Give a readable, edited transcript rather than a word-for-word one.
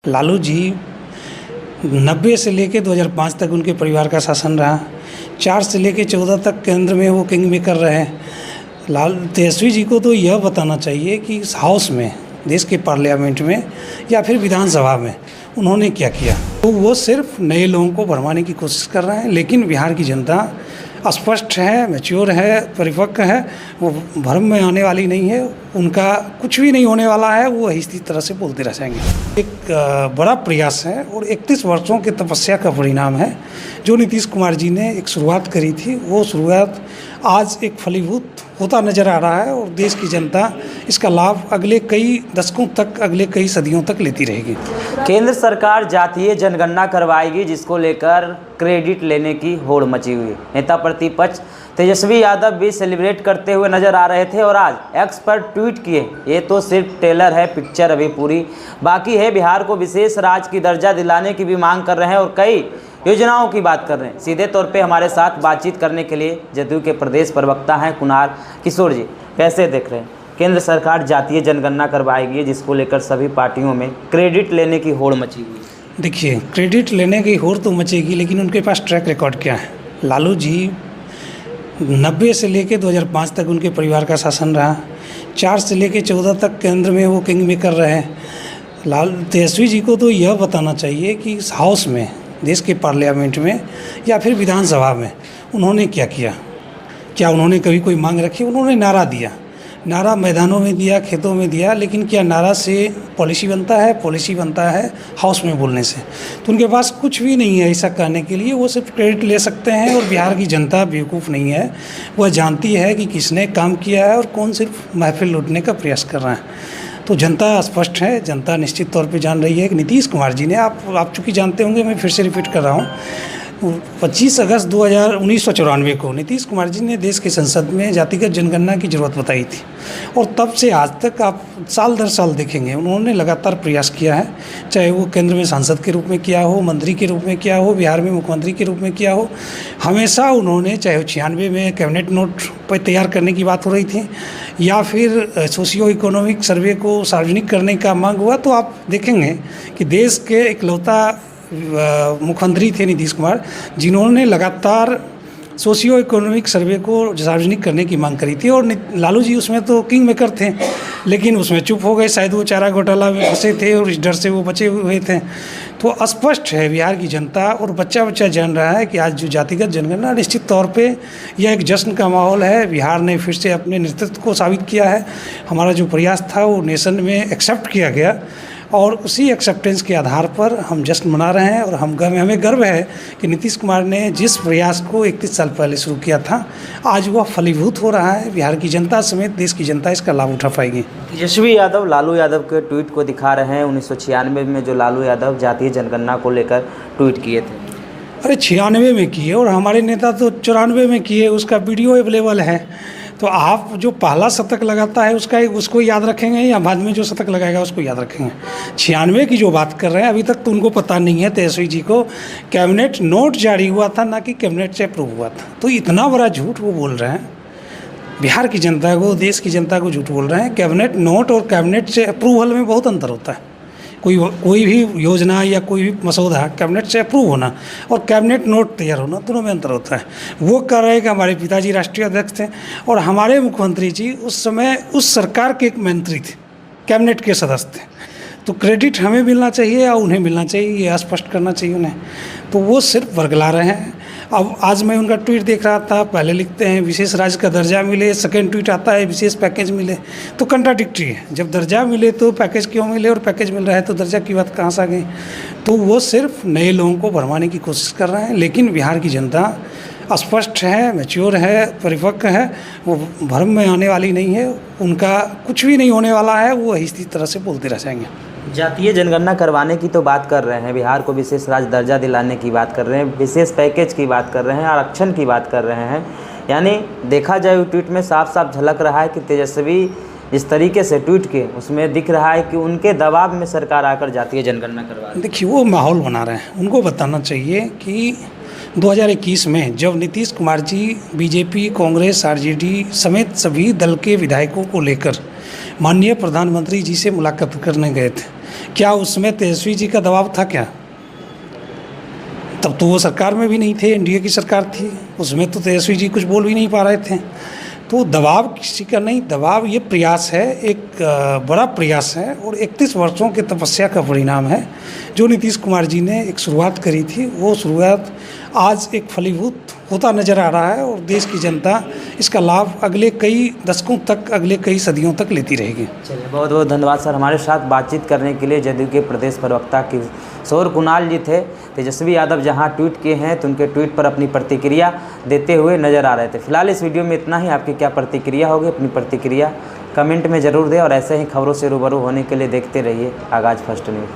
लालू जी 90 से लेकर 2005 तक उनके परिवार का शासन रहा। 4 से लेकर 14 तक केंद्र में वो किंग मेकर रहे। तेजस्वी जी को तो यह बताना चाहिए कि इस हाउस में, देश के पार्लियामेंट में या फिर विधानसभा में उन्होंने क्या किया। तो वो सिर्फ नए लोगों को भरमाने की कोशिश कर रहे हैं, लेकिन बिहार की जनता स्पष्ट है, मैच्योर है, परिपक्व है, वो भ्रम में आने वाली नहीं है। उनका कुछ भी नहीं होने वाला है, वो इसी तरह से बोलते रह जाएंगे। एक बड़ा प्रयास है और 31 वर्षों की तपस्या का परिणाम है जो नीतीश कुमार जी ने एक शुरुआत करी थी। वो शुरुआत आज एक फलीभूत होता नज़र आ रहा है और देश की जनता इसका लाभ अगले कई दशकों तक, अगले कई सदियों तक लेती रहेगी। केंद्र सरकार जातीय जनगणना करवाएगी, जिसको लेकर क्रेडिट लेने की होड़ मची हुई है। नेता प्रतिपक्ष तेजस्वी यादव भी सेलिब्रेट करते हुए नजर आ रहे थे और आज एक्स पर ट्वीट किए, ये तो सिर्फ ट्रेलर है, पिक्चर अभी पूरी बाकी है। बिहार को विशेष राज्य की दर्जा दिलाने की भी मांग कर रहे हैं और कई योजनाओं की बात कर रहे हैं। सीधे तौर पे हमारे साथ बातचीत करने के लिए जदयू के प्रदेश प्रवक्ता हैं कुणाल किशोर जी। कैसे देख रहे हैं, केंद्र सरकार जातीय जनगणना करवाएगी, जिसको लेकर सभी पार्टियों में क्रेडिट लेने की होड़ मची हुई है। देखिए, क्रेडिट लेने की होड़ तो मचेगी, लेकिन उनके पास ट्रैक रिकॉर्ड क्या है। लालू जी 90 से लेकर 2005 तक उनके परिवार का शासन रहा। 4 से लेकर 14 तक केंद्र में वो किंग मेकर रहे। तेजस्वी जी को तो यह बताना चाहिए कि इस हाउस में, देश के पार्लियामेंट में या फिर विधानसभा में उन्होंने क्या किया। क्या उन्होंने कभी कोई मांग रखी? उन्होंने नारा दिया, नारा मैदानों में दिया, खेतों में दिया, लेकिन क्या नारा से पॉलिसी बनता है? पॉलिसी बनता है हाउस में बोलने से। तो उनके पास कुछ भी नहीं है ऐसा कहने के लिए, वो सिर्फ क्रेडिट ले सकते हैं। और बिहार की जनता बेवकूफ़ नहीं है, वह जानती है कि किसने काम किया है और कौन सिर्फ महफिल लूटने का प्रयास कर रहा है। तो जनता स्पष्ट है, जनता निश्चित तौर पे जान रही है कि नीतीश कुमार जी ने, आप चूँकि जानते होंगे, मैं फिर से रिपीट कर रहा हूँ, 25 अगस्त 1994 को नीतीश कुमार जी ने देश की संसद में जातिगत जनगणना की ज़रूरत बताई थी। और तब से आज तक आप साल दर साल देखेंगे उन्होंने लगातार प्रयास किया है, चाहे वो केंद्र में सांसद के रूप में किया हो, मंत्री के रूप में किया हो, बिहार में मुख्यमंत्री के रूप में किया हो। हमेशा उन्होंने, चाहे 96 में कैबिनेट नोट पर तैयार करने की बात हो रही थी या फिर सोशियो इकोनॉमिक सर्वे को सार्वजनिक करने का मांग हुआ, तो आप देखेंगे कि देश के इकलौता मुख्यमंत्री थे नीतीश कुमार, जिन्होंने लगातार सोशियो इकोनॉमिक सर्वे को सार्वजनिक करने की मांग करी थी। और लालू जी उसमें तो किंग मेकर थे, लेकिन उसमें चुप हो गए। शायद वो चारा घोटाला में फंसे थे और इस डर से वो बचे हुए थे। तो स्पष्ट है, बिहार की जनता और बच्चा जान रहा है कि आज जो जातिगत जनगणना, निश्चित तौर पे यह एक जश्न का माहौल है। बिहार ने फिर से अपने नेतृत्व को साबित किया है। हमारा जो प्रयास था वो नेशन में एक्सेप्ट किया गया और उसी एक्सेप्टेंस के आधार पर हम जश्न मना रहे हैं। और हमें गर्व है कि नीतीश कुमार ने जिस प्रयास को 31 साल पहले शुरू किया था, आज वह फलीभूत हो रहा है। बिहार की जनता समेत देश की जनता इसका लाभ उठा पाएगी। तेजस्वी यादव लालू यादव के ट्वीट को दिखा रहे हैं। 1996 में जो लालू यादव जातीय जनगणना को लेकर ट्वीट किए थे। अरे 96 में किए और हमारे नेता तो 94 में किए, उसका वीडियो अवेलेबल है। तो आप जो पहला शतक लगाता है उसको याद रखेंगे या बाद में जो शतक लगाएगा उसको याद रखेंगे? 96 की जो बात कर रहे हैं, अभी तक तो उनको पता नहीं है तेजस्वी जी को कैबिनेट नोट जारी हुआ था, ना कि कैबिनेट से अप्रूव हुआ था। तो इतना बड़ा झूठ वो बोल रहे हैं, बिहार की जनता को, देश की जनता को झूठ बोल रहे हैं। कैबिनेट नोट और कैबिनेट से अप्रूवल में बहुत अंतर होता है। कोई भी योजना या कोई भी मसौदा कैबिनेट से अप्रूव होना और कैबिनेट नोट तैयार होना, दोनों में अंतर होता है। वो कह रहे हैं कि हमारे पिताजी राष्ट्रीय अध्यक्ष थे और हमारे मुख्यमंत्री जी उस समय उस सरकार के एक मंत्री थे, कैबिनेट के सदस्य थे। तो क्रेडिट हमें मिलना चाहिए या उन्हें मिलना चाहिए, ये स्पष्ट करना चाहिए उन्हें। तो वो सिर्फ वर्गला रहे हैं। अब आज मैं उनका ट्वीट देख रहा था, पहले लिखते हैं विशेष राज्य का दर्जा मिले, सेकंड ट्वीट आता है विशेष पैकेज मिले। तो कंट्राडिक्टरी है, जब दर्जा मिले तो पैकेज क्यों मिले और पैकेज मिल रहा है तो दर्जा की बात कहाँ से आ गई? तो वो सिर्फ नए लोगों को भरमाने की कोशिश कर रहे हैं, लेकिन बिहार की जनता स्पष्ट है, मैच्योर है, परिपक्व है, वो भ्रम में आने वाली नहीं है। उनका कुछ भी नहीं होने वाला है, वो इसी तरह से बोलते रह जाएंगे। जातीय जनगणना करवाने की तो बात कर रहे हैं, बिहार को विशेष राज्य दर्जा दिलाने की बात कर रहे हैं, विशेष पैकेज की बात कर रहे हैं, आरक्षण की बात कर रहे हैं। यानी देखा जाए ट्वीट में साफ साफ झलक रहा है कि तेजस्वी जिस तरीके से ट्वीट के, उसमें दिख रहा है कि उनके दबाव में सरकार आकर जातीय जनगणना करवा। देखिए, वो माहौल बना रहे हैं। उनको बताना चाहिए कि 2021 में जब नीतीश कुमार जी बीजेपी, कांग्रेस, आरजेडी समेत सभी दल के विधायकों को लेकर माननीय प्रधानमंत्री जी से मुलाकात करने गए थे, क्या उसमें तेजस्वी जी का दबाव था क्या? तब तो वो सरकार में भी नहीं थे, एनडीए की सरकार थी, उसमें तो तेजस्वी जी कुछ बोल भी नहीं पा रहे थे। तो दबाव किसी का नहीं, दबाव ये प्रयास है, एक बड़ा प्रयास है और 31 वर्षों की तपस्या का परिणाम है। जो नीतीश कुमार जी ने एक शुरुआत करी थी, वो शुरुआत आज एक फलीभूत होता नज़र आ रहा है और देश की जनता इसका लाभ अगले कई दशकों तक, अगले कई सदियों तक लेती रहेगी। चलिए, बहुत बहुत धन्यवाद सर। हमारे साथ बातचीत करने के लिए जदयू के प्रदेश प्रवक्ता किशोर कुणाल जी थे। तेजस्वी यादव जहां ट्वीट किए हैं तो उनके ट्वीट पर अपनी प्रतिक्रिया देते हुए नज़र आ रहे थे। फिलहाल इस वीडियो में इतना ही। आपकी क्या प्रतिक्रिया होगी, अपनी प्रतिक्रिया कमेंट में ज़रूर दें और ऐसे ही खबरों से रूबरू होने के लिए देखते रहिए आगाज़ फर्स्ट न्यूज़।